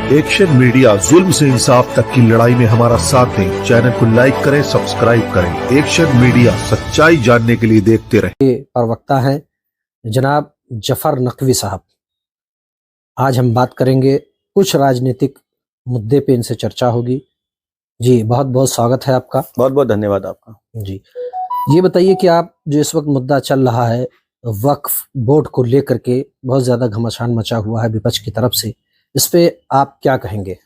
Action media जुल्म से इंसाफ तक की लड़ाई में हमारा साथ दें। चैनल को लाइक करें, सब्सक्राइब करें। एक्शन मीडिया, सच्चाई जानने के लिए देखते रहें। प्रवक्ता हैं जनाब जफर नकवी साहब। आज हम बात करेंगे कुछ राजनीतिक मुद्दे पे, इनसे चर्चा होगी। जी बहुत बहुत स्वागत है आपका। बहुत बहुत धन्यवाद आपका। जी ये बताइए कि आप जो इस वक्त मुद्दा चल रहा है वक्फ बोर्ड को लेकर के, बहुत ज्यादा घमासान मचा हुआ है विपक्ष की तरफ से, इस पे आप क्या कहेंगे?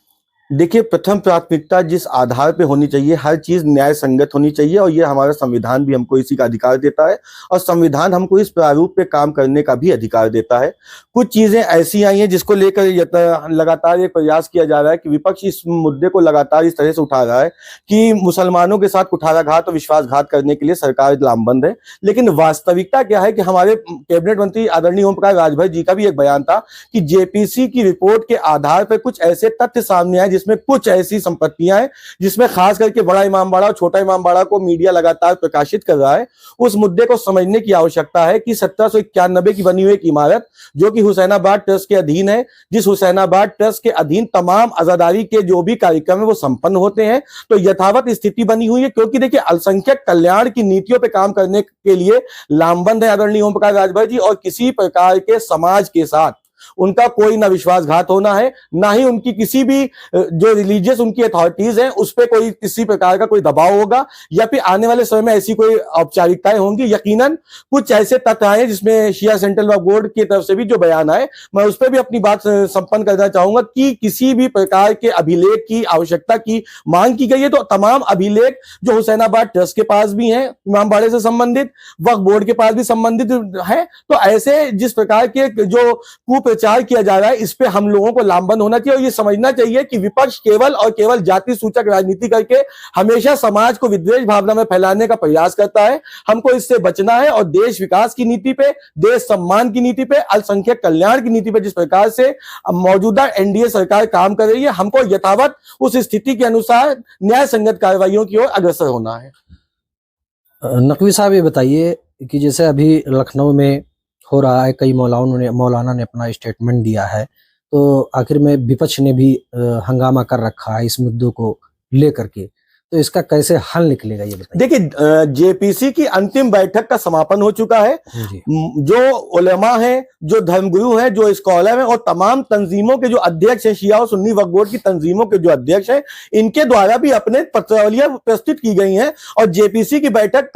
देखिए, प्रथम प्राथमिकता जिस आधार पे होनी चाहिए, हर चीज न्याय संगत होनी चाहिए और ये हमारा संविधान भी हमको इसी का अधिकार देता है और संविधान हमको इस प्रारूप पे काम करने का भी अधिकार देता है। कुछ चीजें ऐसी आई हैं जिसको लेकर लगातार एक प्रयास किया जा रहा है कि विपक्ष इस मुद्दे को लगातार इस तरह से उठा रहा है कि मुसलमानों के साथ कुठाराघात और विश्वासघात करने के लिए सरकार लामबंद है। लेकिन वास्तविकता क्या है कि हमारे कैबिनेट मंत्री आदरणीय ओम प्रकाश राजभर जी का भी एक बयान था कि जेपीसी की रिपोर्ट के आधार पर कुछ ऐसे तथ्य सामने आए जिसमें कुछ ऐसी संपत्तियां हैं जिसमें खास करके बड़ा इमामबाड़ा और छोटा इमामबाड़ा को मीडिया लगातार प्रकाशित कर रहा है। उस मुद्दे को समझने की आवश्यकता है कि 1791 की बनी हुई एक इमारत जो कि हुसैनाबाद ट्रस्ट के अधीन है, जिस हुसैनाबाद ट्रस्ट के अधीन तमाम आजादारी के जो भी कार्यक्रम है वो संपन्न होते हैं, तो यथावत स्थिति बनी हुई है। क्योंकि देखिए, अल्पसंख्यक कल्याण की नीतियों पर काम करने के लिए लामबंद है आदरणीय ओम प्रकाश राजभर जी, और किसी प्रकार के समाज के साथ उनका कोई ना विश्वासघात होना है, ना ही उनकी किसी भी जो रिलीजियस उनकी अथॉरिटीज हैं उस पर कोई किसी प्रकार का कोई दबाव होगा या फिर आने वाले समय में ऐसी कोई औपचारिकताएं होंगी। यकीनन कुछ ऐसे तथ्य आए जिसमें शिया सेंट्रल वक्फ बोर्ड की तरफ से भी जो बयान आए, मैं उस पर भी अपनी बात संपन्न करना चाहूंगा कि किसी भी प्रकार के अभिलेख की आवश्यकता की मांग की गई है तो तमाम अभिलेख जो हुसैनाबाद ट्रस्ट के पास भी हैं, इमामबाड़े से संबंधित, वक्फ बोर्ड के पास भी संबंधित है, तो ऐसे जिस प्रकार के जो प्रचार किया जा रहा है इस पे हम लोगों को लामबंद होना चाहिए और ये समझना चाहिए कि विपक्ष केवल और केवल जाति सूचक राजनीति करके हमेशा समाज को विद्वेष भावना में फैलाने का प्रयास करता है। हमको इससे बचना है और देश विकास की नीति पे, देश सम्मान की नीति पे, अल्पसंख्यक कल्याण की नीति पे जिस प्रकार से मौजूदा एनडीए सरकार काम कर रही है, हमको यथावत उस स्थिति के अनुसार न्याय संगत कार्रवाइयों की ओर अग्रसर होना है। नकवी साहब ये बताइए कि जैसे अभी लखनऊ में हो रहा है, कई मौलाना ने अपना स्टेटमेंट दिया है, तो आखिर में विपक्ष ने भी हंगामा कर रखा है इस मुद्दों को लेकर के, तो इसका कैसे हल निकलेगा ये बताइए? देखिए, जेपीसी की अंतिम बैठक का समापन हो चुका है। जो उलेमा हैं, जो धर्मगुरु हैं, जो स्कॉलर हैं और तमाम तंजीमों के जो अध्यक्ष हैं, शिया और सुन्नी वक्फ बोर्ड की तंजीमों के जो अध्यक्ष हैं, इनके द्वारा भी अपने पत्रावलियां प्रस्तुत की गई हैं और जेपीसी की बैठक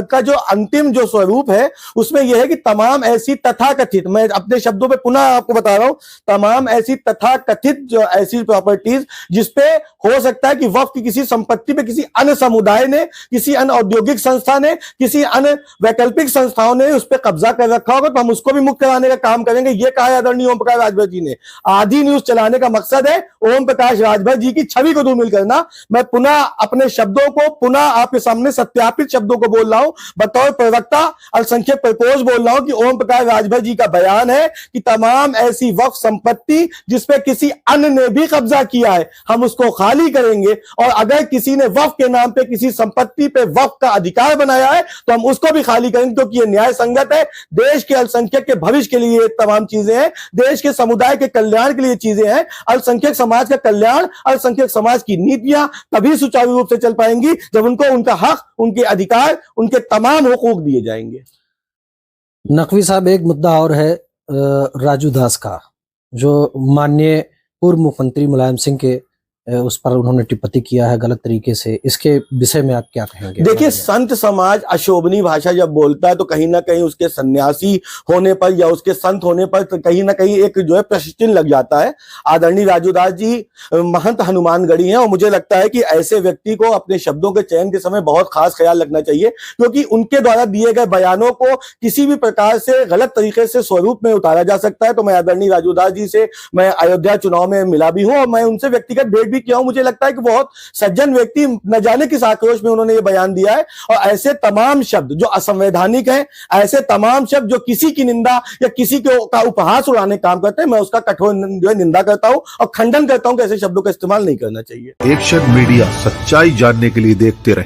का जो अंतिम जो स्वरूप है उसमें यह है कि तमाम ऐसी तथाकथित, मैं अपने शब्दों पे पुनः आपको बता रहा हूं, तमाम ऐसी तथाकथित जो ऐसी प्रॉपर्टीज जिसपे हो सकता है कि वक्फ की किसी संपत्ति किसी अन्य समुदाय ने, किसी अन्य औद्योगिक संस्था ने, किसी अन्य वैकल्पिक संस्थाओं ने उस पर कब्जा कर रखा होगा, तो हम उसको भी मुक्त कराने का काम करेंगे। ये कहा है आदरणीय ओम प्रकाश राजभर जी ने। आदि न्यूज चलाने का मकसद है ओम प्रकाश राजभर जी की छवि को धूमिल करना। मैं पुनः अपने शब्दों को पुनः आपके सामने सत्यापित शब्दों को बोल रहा हूं, बतौर प्रवक्ता अल्पसंख्यक प्रकोष्ठ बोल रहा हूं कि ओम प्रकाश राजभर जी का बयान है कि तमाम ऐसी वक्फ संपत्ति जिसपे किसी अन्य ने भी कब्जा किया है, हम उसको खाली करेंगे और अगर किसी ने वक्फ के नाम पे किसी संपत्ति पे वक्फ का अधिकार बनाया है तो हम उसको भी खाली करेंगे, क्योंकि ये न्याय संगत है। देश के अल्पसंख्यक के भविष्य के लिए ये तमाम चीजें हैं, देश के समुदाय के कल्याण के लिए चीजें हैं। अल्पसंख्यक समाज का कल्याण, अल्पसंख्यक समाज की नीतियां तभी सुचारू रूप से चल पाएंगी जब उनको उनका हक, उनके अधिकार, उनके तमाम हुकूक दिए जाएंगे। नकवी साहब, एक मुद्दा और है राजू दास का, जो माननीय पूर्व मुख्यमंत्री मुलायम सिंह के उस पर उन्होंने टिप्पणी किया है गलत तरीके से, इसके विषय में आप क्या कहेंगे? देखिए, संत समाज अशोभनीय भाषा जब बोलता है तो कहीं ना कहीं उसके सन्यासी होने पर या उसके संत होने पर तो कहीं ना कहीं एक जो है प्रश्न चिन्ह लग जाता है। आदरणीय राजू दास जी महंत हनुमानगढ़ी हैं और मुझे लगता है कि ऐसे व्यक्ति को अपने शब्दों के चयन के समय बहुत खास ख्याल रखना चाहिए, क्योंकि उनके द्वारा दिए गए बयानों को किसी भी प्रकार से गलत तरीके से स्वरूप में उतारा जा सकता है। तो मैं आदरणीय राजू दास जी से, मैं अयोध्या चुनाव में मिला भी हूं और मैं उनसे व्यक्तिगत भेंट भी किया हूं। मुझे लगता है कि बहुत सज्जन व्यक्ति, न जाने किस आक्रोश में उन्होंने ये बयान दिया है, और ऐसे तमाम शब्द जो असंवैधानिक हैं, ऐसे तमाम शब्द जो किसी की निंदा या किसी का उपहास उड़ाने काम करते हैं, मैं उसका कठोर जो है निंदा करता हूं और खंडन करता हूं कि ऐसे शब्दों का इस्तेमाल नहीं करना चाहिए। एक्शन मीडिया, सच्चाई जानने के लिए देखते रहे।